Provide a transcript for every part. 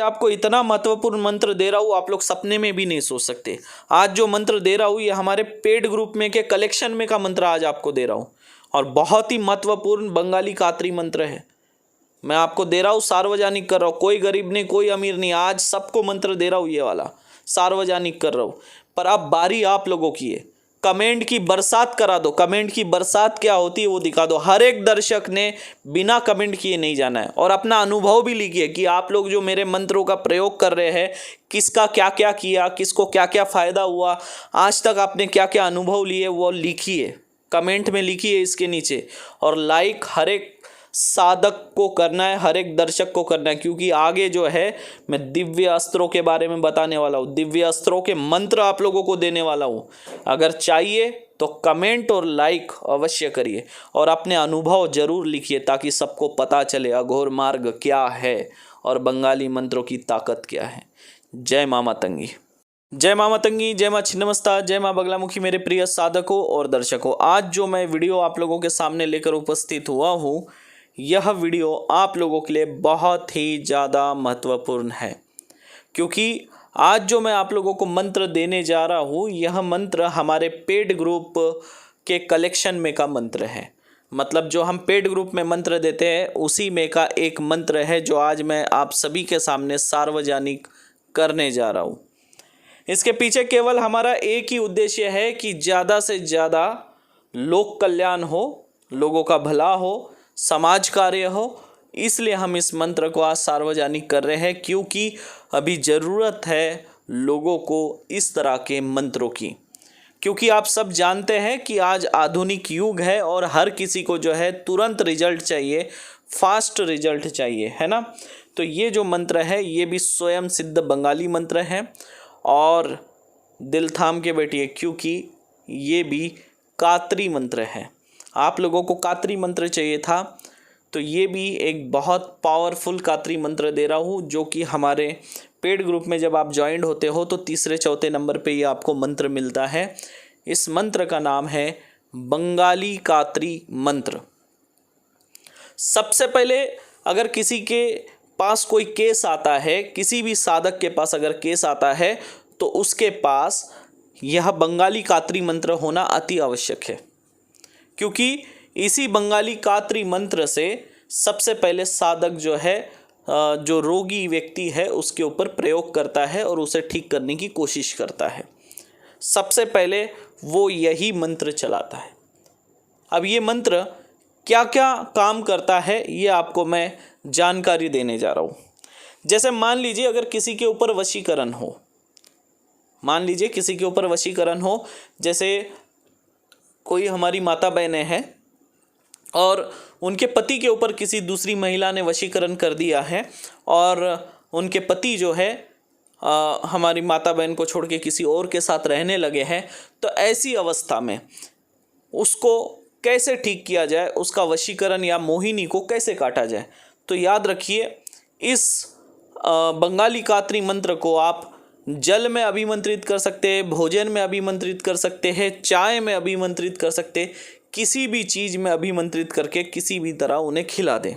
आपको इतना महत्वपूर्ण मंत्र दे रहा हूँ, आप लोग सपने में भी नहीं सोच सकते। आज जो मंत्र दे रहा हूँ ये हमारे पेड ग्रुप में के कलेक्शन में का मंत्र आज आपको दे रहा हूँ, और बहुत ही महत्वपूर्ण बंगाली कातरी मंत्र है। मैं आपको दे रहा हूँ, सार्वजनिक कर रहा हूँ, कोई गरीब नहीं, कोई अमीर नहीं, आज सबको मंत्र दे रहा हूँ, ये वाला सार्वजनिक कर रहा हूँ। पर अब बारी आप लोगों की है, कमेंट की बरसात करा दो। कमेंट की बरसात क्या होती है वो दिखा दो। हर एक दर्शक ने बिना कमेंट किए नहीं जाना है, और अपना अनुभव भी लिखिए कि आप लोग जो मेरे मंत्रों का प्रयोग कर रहे हैं, किसका क्या क्या किया, किसको क्या क्या फ़ायदा हुआ, आज तक आपने क्या क्या अनुभव लिए, वो लिखिए, कमेंट में लिखिए इसके नीचे। और लाइक हर एक साधक को करना है, हर एक दर्शक को करना है, क्योंकि आगे जो है मैं दिव्य अस्त्रों के बारे में बताने वाला हूँ, दिव्य अस्त्रों के मंत्र आप लोगों को देने वाला हूँ। अगर चाहिए तो कमेंट और लाइक अवश्य करिए, और अपने अनुभव जरूर लिखिए, ताकि सबको पता चले अघोर मार्ग क्या है और बंगाली मंत्रों की ताकत क्या है। जय माँ मातंगी, जय माँ मातंगी, जय माँ छिन्नमस्ता, जय माँ बगलामुखी। मेरे प्रिय साधकों और दर्शकों, आज जो मैं वीडियो आप लोगों के सामने लेकर उपस्थित हुआ हूँ, यह वीडियो आप लोगों के लिए बहुत ही ज़्यादा महत्वपूर्ण है, क्योंकि आज जो मैं आप लोगों को मंत्र देने जा रहा हूँ, यह मंत्र हमारे पेड ग्रुप के कलेक्शन में का मंत्र है। मतलब जो हम पेड ग्रुप में मंत्र देते हैं उसी में का एक मंत्र है, जो आज मैं आप सभी के सामने सार्वजनिक करने जा रहा हूँ। इसके पीछे केवल हमारा एक ही उद्देश्य है कि ज़्यादा से ज़्यादा लोक कल्याण हो, लोगों का भला हो, समाज कार्य हो। इसलिए हम इस मंत्र को आज सार्वजनिक कर रहे हैं, क्योंकि अभी ज़रूरत है लोगों को इस तरह के मंत्रों की। क्योंकि आप सब जानते हैं कि आज आधुनिक युग है और हर किसी को जो है तुरंत रिजल्ट चाहिए, फास्ट रिजल्ट चाहिए, है ना। तो ये जो मंत्र है ये भी स्वयं सिद्ध बंगाली मंत्र है, और दिल थाम के बैठिए, क्योंकि ये भी कातरी मंत्र है। आप लोगों को कातरी मंत्र चाहिए था, तो ये भी एक बहुत पावरफुल कातरी मंत्र दे रहा हूँ, जो कि हमारे पेड ग्रुप में जब आप ज्वाइंट होते हो तो तीसरे चौथे नंबर पे ये आपको मंत्र मिलता है। इस मंत्र का नाम है बंगाली कातरी मंत्र। सबसे पहले अगर किसी के पास कोई केस आता है, किसी भी साधक के पास अगर केस आता है, तो उसके पास यह बंगाली कातरी मंत्र होना अति आवश्यक है, क्योंकि इसी बंगाली कातरी मंत्र से सबसे पहले साधक जो है, जो रोगी व्यक्ति है, उसके ऊपर प्रयोग करता है और उसे ठीक करने की कोशिश करता है। सबसे पहले वो यही मंत्र चलाता है। अब ये मंत्र क्या क्या काम करता है ये आपको मैं जानकारी देने जा रहा हूँ। जैसे मान लीजिए अगर किसी के ऊपर वशीकरण हो, मान लीजिए किसी के ऊपर वशीकरण हो, जैसे कोई हमारी माता बहनें हैं और उनके पति के ऊपर किसी दूसरी महिला ने वशीकरण कर दिया है, और उनके पति जो है हमारी माता बहन को छोड़ के किसी और के साथ रहने लगे हैं। तो ऐसी अवस्था में उसको कैसे ठीक किया जाए, उसका वशीकरण या मोहिनी को कैसे काटा जाए। तो याद रखिए, इस बंगाली कातरी मंत्र को आप जल में अभिमंत्रित कर सकते हैं, भोजन में अभिमंत्रित कर सकते हैं, चाय में अभिमंत्रित कर सकते हैं, किसी भी चीज़ में अभिमंत्रित करके किसी भी तरह उन्हें खिला दें,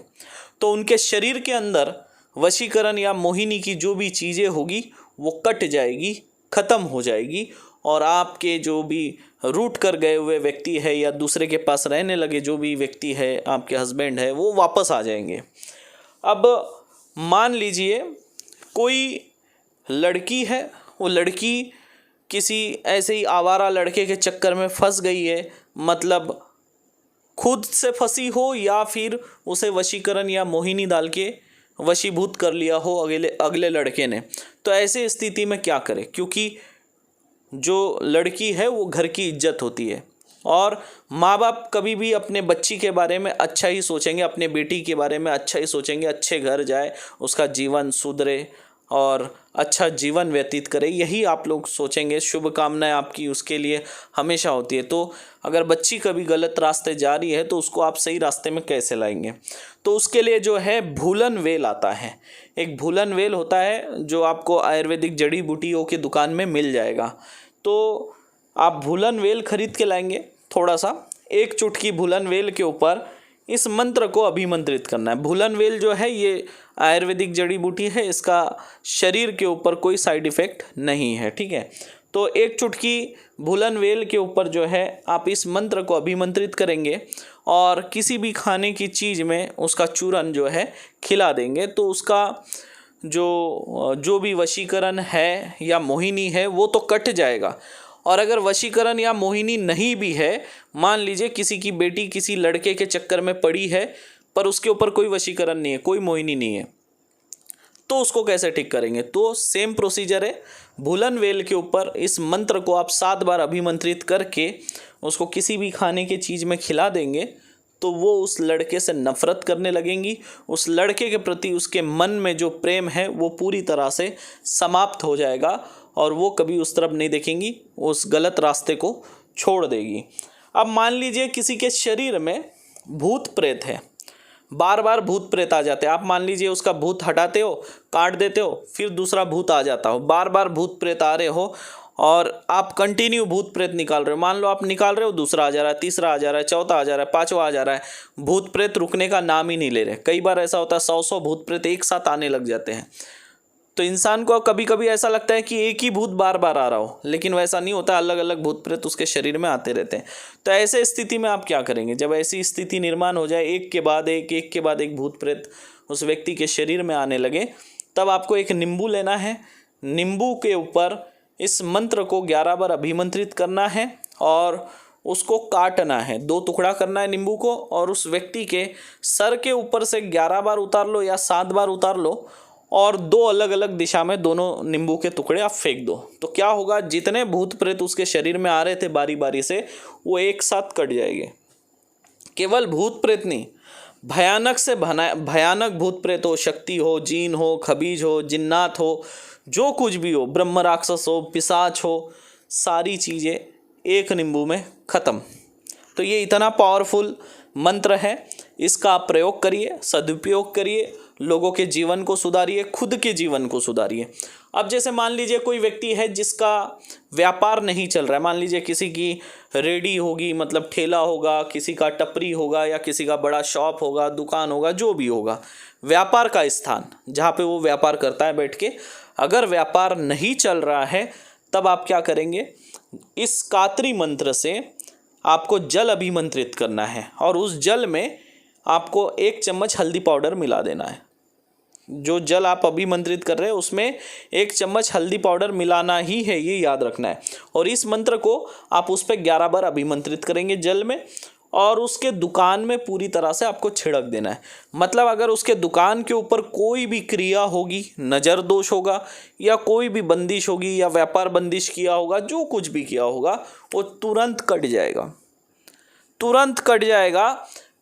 तो उनके शरीर के अंदर वशीकरण या मोहिनी की जो भी चीज़ें होगी वो कट जाएगी, ख़त्म हो जाएगी, और आपके जो भी रूठ कर गए हुए व्यक्ति है या दूसरे के पास रहने लगे जो भी व्यक्ति है, आपके हस्बैंड है, वो वापस आ जाएंगे। अब मान लीजिए कोई लड़की है, वो लड़की किसी ऐसे ही आवारा लड़के के चक्कर में फंस गई है, मतलब खुद से फंसी हो या फिर उसे वशीकरण या मोहिनी डाल के वशीभूत कर लिया हो अगले लड़के ने। तो ऐसे स्थिति में क्या करें, क्योंकि जो लड़की है वो घर की इज्जत होती है, और माँ बाप कभी भी अपने बच्ची के बारे में अच्छा ही सोचेंगे, अपने बेटी के बारे में अच्छा ही सोचेंगे, अच्छे घर जाए, उसका जीवन सुधरे और अच्छा जीवन व्यतीत करे, यही आप लोग सोचेंगे। शुभकामनाएं आपकी उसके लिए हमेशा होती है। तो अगर बच्ची कभी गलत रास्ते जा रही है तो उसको आप सही रास्ते में कैसे लाएंगे, तो उसके लिए जो है भूलन वेल आता है। एक भूलन वेल होता है जो आपको आयुर्वेदिक जड़ी बूटियों की दुकान में मिल जाएगा। तो आप भूलन वेल खरीद के लाएंगे, थोड़ा सा, एक चुटकी भूलन वेल के ऊपर इस मंत्र को अभिमंत्रित करना है। भूलन वेल जो है ये आयुर्वेदिक जड़ी बूटी है, इसका शरीर के ऊपर कोई साइड इफ़ेक्ट नहीं है, ठीक है। तो एक चुटकी भूलन वेल के ऊपर जो है आप इस मंत्र को अभिमंत्रित करेंगे और किसी भी खाने की चीज़ में उसका चूरन जो है खिला देंगे, तो उसका जो भी वशीकरण है या मोहिनी है वो तो कट जाएगा। और अगर वशीकरण या मोहिनी नहीं भी है, मान लीजिए किसी की बेटी किसी लड़के के चक्कर में पड़ी है पर उसके ऊपर कोई वशीकरण नहीं है, कोई मोहिनी नहीं है, तो उसको कैसे ठीक करेंगे? तो सेम प्रोसीजर है। भूलन वेल के ऊपर इस मंत्र को आप 7 बार अभिमंत्रित करके उसको किसी भी खाने की चीज़ में खिला देंगे तो वो उस लड़के से नफ़रत करने लगेंगी, उस लड़के के प्रति उसके मन में जो प्रेम है वो पूरी तरह से समाप्त हो जाएगा और वो कभी उस तरफ नहीं देखेंगी, उस गलत रास्ते को छोड़ देगी। अब मान लीजिए किसी के शरीर में भूत प्रेत है, बार बार भूत प्रेत आ जाते हैं। आप मान लीजिए उसका भूत हटाते हो, काट देते हो, फिर दूसरा भूत आ जाता हो, बार बार भूत प्रेत आ रहे हो और आप कंटिन्यू भूत प्रेत निकाल रहे हो। मान लो आप निकाल रहे हो, दूसरा आ जा रहा है, तीसरा आ जा रहा है, चौथा आ जा रहा है, पांचवा आ जा रहा है, भूत प्रेत रुकने का नाम ही नहीं ले रहे। कई बार ऐसा होता है 100 भूत प्रेत एक साथ आने लग जाते हैं। तो इंसान को कभी कभी ऐसा लगता है कि एक ही भूत बार बार आ रहा हो, लेकिन वैसा नहीं होता, अलग अलग भूत प्रेत उसके शरीर में आते रहते हैं। तो ऐसे स्थिति में आप क्या करेंगे? जब ऐसी स्थिति निर्माण हो जाए, एक के बाद एक भूत प्रेत उस व्यक्ति के शरीर में आने लगे, तब आपको एक नींबू लेना है। नींबू के ऊपर इस मंत्र को 11 बार अभिमंत्रित करना है और उसको काटना है, 2 टुकड़ा करना है नींबू को और उस व्यक्ति के सर के ऊपर से 11 बार उतार लो या 7 बार उतार लो और 2 अलग अलग दिशा में दोनों नींबू के टुकड़े आप फेंक दो। तो क्या होगा, जितने भूत प्रेत उसके शरीर में आ रहे थे बारी बारी से, वो एक साथ कट जाएंगे। केवल भूत प्रेत नहीं, भयानक से भयानक भूत प्रेत हो, शक्ति हो, जीन हो, खबीज हो, जिन्नात हो, जो कुछ भी हो, ब्रह्म राक्षस हो, पिशाच हो, सारी चीज़ें एक नींबू में ख़त्म। तो ये इतना पावरफुल मंत्र है, इसका आप प्रयोग करिए, सदुपयोग करिए, लोगों के जीवन को सुधारिए, खुद के जीवन को सुधारिए। अब जैसे मान लीजिए कोई व्यक्ति है जिसका व्यापार नहीं चल रहा है, मान लीजिए किसी की रेडी होगी, मतलब ठेला होगा, किसी का टपरी होगा या किसी का बड़ा शॉप होगा, दुकान होगा, जो भी होगा, व्यापार का स्थान जहाँ पे वो व्यापार करता है बैठ के, अगर व्यापार नहीं चल रहा है तब आप क्या करेंगे? इस कात्री मंत्र से आपको जल अभिमंत्रित करना है और उस जल में आपको 1 चम्मच हल्दी पाउडर मिला देना है। जो जल आप अभिमंत्रित कर रहे हैं उसमें 1 चम्मच हल्दी पाउडर मिलाना ही है, ये याद रखना है। और इस मंत्र को आप उस पर 11 बार अभिमंत्रित करेंगे जल में और उसके दुकान में पूरी तरह से आपको छिड़क देना है। मतलब अगर उसके दुकान के ऊपर कोई भी क्रिया होगी, नज़र दोष होगा या कोई भी बंदिश होगी या व्यापार बंदिश किया होगा, जो कुछ भी किया होगा वो तुरंत कट जाएगा, तुरंत कट जाएगा।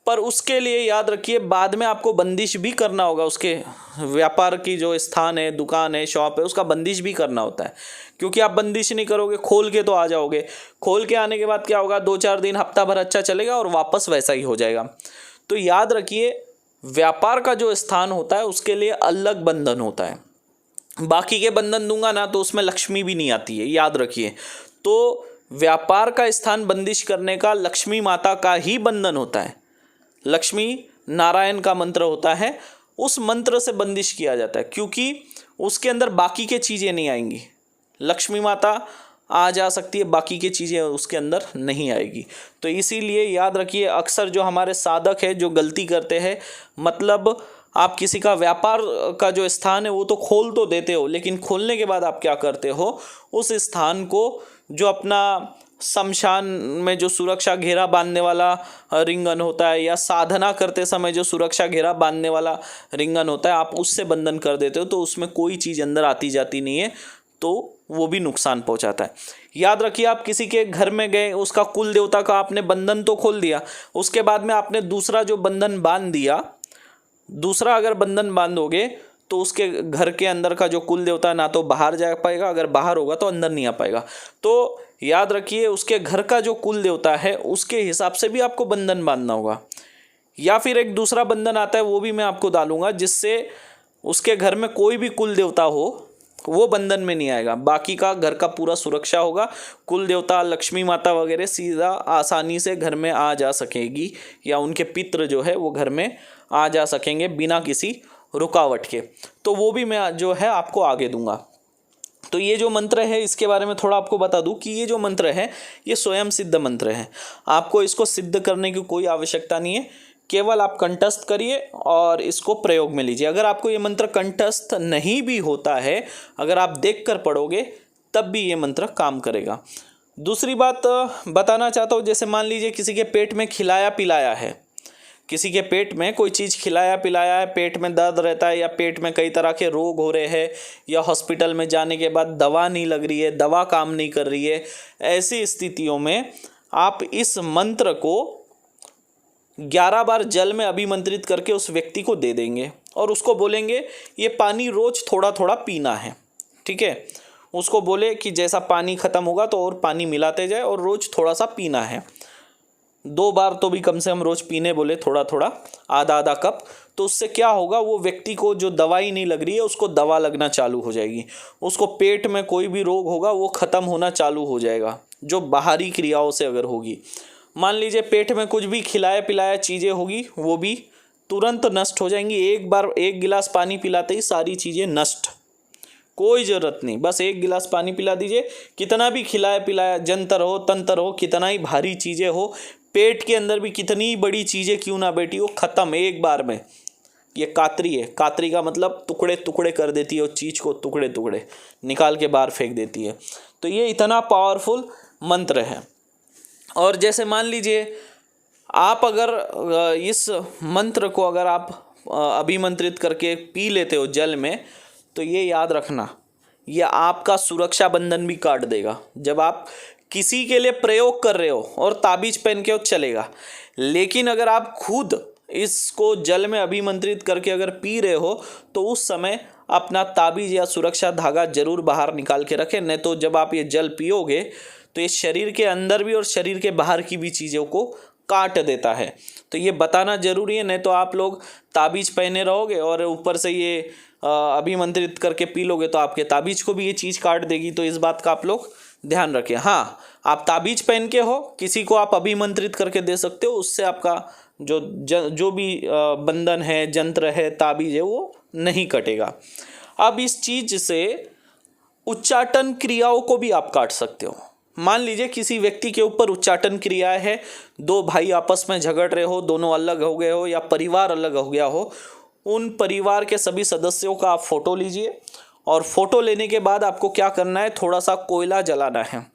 पर उसके लिए याद रखिए बाद में आपको बंदिश भी करना होगा, उसके व्यापार की जो स्थान है, दुकान है, शॉप है, उसका बंदिश भी करना होता है। क्योंकि आप बंदिश नहीं करोगे, खोल के तो आ जाओगे, खोल के आने के बाद क्या होगा, 2-4 दिन, हफ्ता भर अच्छा चलेगा और वापस वैसा ही हो जाएगा। तो याद रखिए व्यापार का जो स्थान होता है उसके लिए अलग बंधन होता है। बाकी के बंधन दूंगा ना तो उसमें लक्ष्मी भी नहीं आती है, याद रखिए। तो व्यापार का स्थान बंदिश करने का लक्ष्मी माता का ही बंधन होता है, लक्ष्मी नारायण का मंत्र होता है, उस मंत्र से बंदिश किया जाता है क्योंकि उसके अंदर बाकी के चीज़ें नहीं आएंगी। लक्ष्मी माता आ जा सकती है, बाकी की चीज़ें उसके अंदर नहीं आएगी। तो इसीलिए याद रखिए अक्सर जो हमारे साधक है जो गलती करते हैं, मतलब आप किसी का व्यापार का जो स्थान है वो तो खोल तो देते हो, लेकिन खोलने के बाद आप क्या करते हो, उस स्थान को जो अपना शमशान में जो सुरक्षा घेरा बांधने वाला रिंगन होता है या साधना करते समय जो सुरक्षा घेरा बांधने वाला रिंगन होता है, आप उससे बंधन कर देते हो। तो उसमें कोई चीज़ अंदर आती जाती नहीं है, तो वो भी नुकसान पहुंचाता है। याद रखिए आप किसी के घर में गए, उसका कुल देवता का आपने बंधन तो खोल दिया, उसके बाद में आपने दूसरा जो बंधन बांध दिया, दूसरा अगर बंधन बांधोगे तो उसके घर के अंदर का जो कुल देवता ना तो बाहर जा पाएगा, अगर बाहर होगा तो अंदर नहीं आ पाएगा। तो याद रखिए उसके घर का जो कुल देवता है उसके हिसाब से भी आपको बंधन बांधना होगा। या फिर एक दूसरा बंधन आता है, वो भी मैं आपको डालूंगा, जिससे उसके घर में कोई भी कुल देवता हो वो बंधन में नहीं आएगा। बाकी का घर का पूरा सुरक्षा होगा। कुल देवता लक्ष्मी माता वगैरह सीधा आसानी से घर में आ जा सकेगी, या उनके पितृ जो है वो घर में आ जा सकेंगे बिना किसी रुकावट के। तो वो भी मैं जो है आपको आगे दूंगा। तो ये जो मंत्र है इसके बारे में थोड़ा आपको बता दूं कि ये जो मंत्र है ये स्वयं सिद्ध मंत्र है। आपको इसको सिद्ध करने की कोई आवश्यकता नहीं है, केवल आप कंठस्थ करिए और इसको प्रयोग में लीजिए। अगर आपको ये मंत्र कंठस्थ नहीं भी होता है, अगर आप देख कर पढ़ोगे तब भी ये मंत्र काम करेगा। दूसरी बात बताना चाहता हूँ, जैसे मान लीजिए किसी के पेट में खिलाया पिलाया है, किसी के पेट में कोई चीज़ खिलाया पिलाया है, पेट में दर्द रहता है या पेट में कई तरह के रोग हो रहे हैं, या हॉस्पिटल में जाने के बाद दवा नहीं लग रही है, दवा काम नहीं कर रही है, ऐसी स्थितियों में आप इस मंत्र को 11 बार जल में अभिमंत्रित करके उस व्यक्ति को दे देंगे और उसको बोलेंगे ये पानी रोज थोड़ा थोड़ा पीना है। ठीक है, उसको बोले कि जैसा पानी ख़त्म होगा तो और पानी मिलाते जाए और रोज थोड़ा सा पीना है। 2 बार तो भी कम से कम रोज पीने बोले, थोड़ा थोड़ा, आधा आधा कप। तो उससे क्या होगा, वो व्यक्ति को जो दवाई नहीं लग रही है उसको दवा लगना चालू हो जाएगी। उसको पेट में कोई भी रोग होगा वो ख़त्म होना चालू हो जाएगा, जो बाहरी क्रियाओं से अगर होगी। मान लीजिए पेट में कुछ भी खिलाया पिलाया चीज़ें होगी वो भी तुरंत नष्ट हो जाएंगी। एक बार 1 गिलास पानी पिलाते ही सारी चीज़ें नष्ट, कोई ज़रूरत नहीं। बस 1 गिलास पानी पिला दीजिए, कितना भी खिलाया पिलाया जंतर हो तंत्र हो, कितना ही भारी चीज़ें हो, पेट के अंदर भी कितनी बड़ी चीज़ें क्यों ना बैठी हो, ख़त्म एक बार में। ये कातरी है, कातरी का मतलब टुकड़े टुकड़े कर देती है, उस चीज़ को टुकड़े टुकड़े निकाल के बाहर फेंक देती है। तो ये इतना पावरफुल मंत्र है। और जैसे मान लीजिए आप अगर इस मंत्र को अगर आप अभिमंत्रित करके पी लेते हो जल में, तो ये याद रखना, ये आपका सुरक्षा बंधन भी काट देगा। जब आप किसी के लिए प्रयोग कर रहे हो और ताबीज पहन के हो चलेगा, लेकिन अगर आप खुद इसको जल में अभिमंत्रित करके अगर पी रहे हो तो उस समय अपना ताबीज या सुरक्षा धागा जरूर बाहर निकाल के रखें। नहीं तो जब आप ये जल पियोगे तो ये शरीर के अंदर भी और शरीर के बाहर की भी चीज़ों को काट देता है। तो ये बताना ज़रूरी है, नहीं तो आप लोग ताबीज पहने रहोगे और ऊपर से ये अभिमंत्रित करके पी लोगे तो आपके ताबीज को भी ये चीज़ काट देगी। तो इस बात का आप लोग ध्यान रखें। हाँ, आप ताबीज पहन के हो, किसी को आप अभिमंत्रित करके दे सकते हो, उससे आपका जो भी बंधन है, जंत्र है, ताबीज है, वो नहीं कटेगा। अब इस चीज़ से उच्चाटन क्रियाओं को भी आप काट सकते हो। मान लीजिए किसी व्यक्ति के ऊपर उच्चाटन क्रिया है, 2 भाई आपस में झगड़ रहे हो, दोनों अलग हो गए हो या परिवार अलग हो गया हो, उन परिवार के सभी सदस्यों का आप फोटो लीजिए और फोटो लेने के बाद आपको क्या करना है, थोड़ा सा कोयला जलाना है।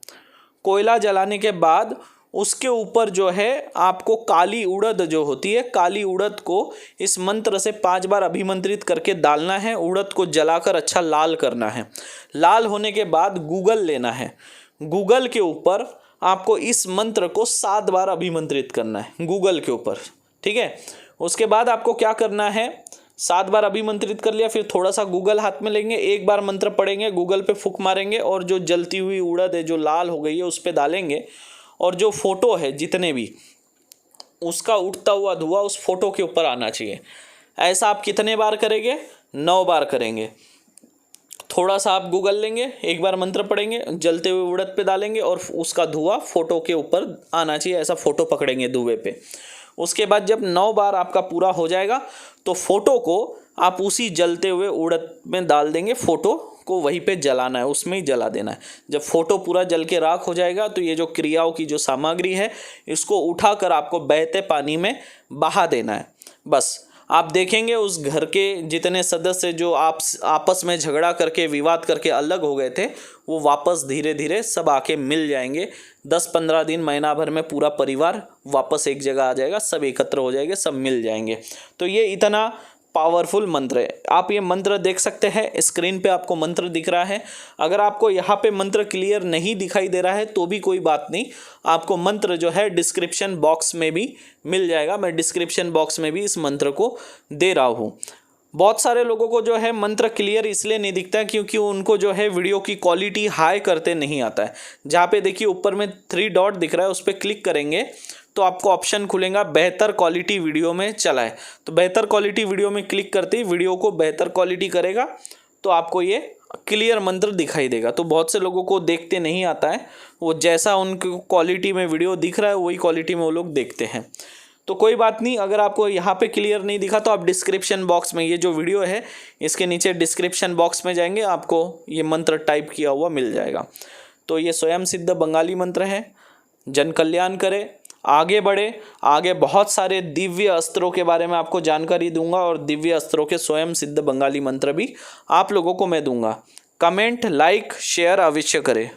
कोयला जलाने के बाद उसके ऊपर जो है आपको काली उड़द जो होती है, काली उड़द को इस मंत्र से 5 बार अभिमंत्रित करके डालना है। उड़द को जलाकर अच्छा लाल करना है। लाल होने के बाद गूगल लेना है, गूगल के ऊपर आपको इस मंत्र को 7 बार अभिमंत्रित करना है गूगल के ऊपर। ठीक है, उसके बाद आपको क्या करना है, 7 बार अभिमंत्रित कर लिया, फिर थोड़ा सा गूगल हाथ में लेंगे, 1 बार मंत्र पढ़ेंगे, गूगल पे फूंक मारेंगे और जो जलती हुई उड़द है जो लाल हो गई है उस पर डालेंगे, और जो फोटो है जितने भी, उसका उठता हुआ धुआं उस फोटो के ऊपर आना चाहिए। ऐसा आप कितने बार करेंगे, 9 बार करेंगे। थोड़ा सा आप गूगल लेंगे, 1 बार मंत्र पढ़ेंगे, जलते हुए उड़द पे डालेंगे और उसका धुआं फोटो के ऊपर आना चाहिए, ऐसा फोटो पकड़ेंगे धुएं पे। उसके बाद जब 9 बार आपका पूरा हो जाएगा तो फोटो को आप उसी जलते हुए उड़द में डाल देंगे, फोटो को वहीं पे जलाना है, उसमें ही जला देना है। जब फोटो पूरा जल के राख हो जाएगा तो ये जो क्रियाओं की जो सामग्री है इसको उठाकर आपको बहते पानी में बहा देना है। बस आप देखेंगे उस घर के जितने सदस्य जो आपस में झगड़ा करके विवाद करके अलग हो गए थे, वो वापस धीरे धीरे सब आके मिल जाएंगे। 10-15 दिन, महीना भर में पूरा परिवार वापस एक जगह आ जाएगा, सब एकत्र हो जाएंगे, सब मिल जाएंगे। तो ये इतना पावरफुल मंत्र है। आप ये मंत्र देख सकते हैं, स्क्रीन पे आपको मंत्र दिख रहा है। अगर आपको यहाँ पे मंत्र क्लियर नहीं दिखाई दे रहा है तो भी कोई बात नहीं, आपको मंत्र जो है डिस्क्रिप्शन बॉक्स में भी मिल जाएगा। मैं डिस्क्रिप्शन बॉक्स में भी इस मंत्र को दे रहा हूँ। बहुत सारे लोगों को जो है मंत्र क्लियर इसलिए नहीं दिखता है क्योंकि उनको जो है वीडियो की क्वालिटी हाई करते नहीं आता है। जहाँ पे देखिए ऊपर में 3 डॉट दिख रहा है, उस पर क्लिक करेंगे तो आपको ऑप्शन खुलेगा बेहतर क्वालिटी वीडियो में चला है। तो बेहतर क्वालिटी वीडियो में क्लिक करते ही वीडियो को बेहतर क्वालिटी करेगा तो आपको ये क्लियर मंत्र दिखाई देगा। तो बहुत से लोगों को देखते नहीं आता है, वो जैसा उनको क्वालिटी में वीडियो दिख रहा है वही क्वालिटी में वो लोग देखते हैं। तो कोई बात नहीं, अगर आपको यहाँ पे क्लियर नहीं दिखा तो आप डिस्क्रिप्शन बॉक्स में, ये जो वीडियो है इसके नीचे डिस्क्रिप्शन बॉक्स में जाएंगे, आपको ये मंत्र टाइप किया हुआ मिल जाएगा। तो ये स्वयं सिद्ध बंगाली मंत्र है। जन कल्याण करे, आगे बढ़े, आगे बहुत सारे दिव्य अस्त्रों के बारे में आपको जानकारी दूंगा और दिव्य अस्त्रों के स्वयं सिद्ध बंगाली मंत्र भी आप लोगों को मैं दूंगा। कमेंट, लाइक, शेयर अवश्य करें।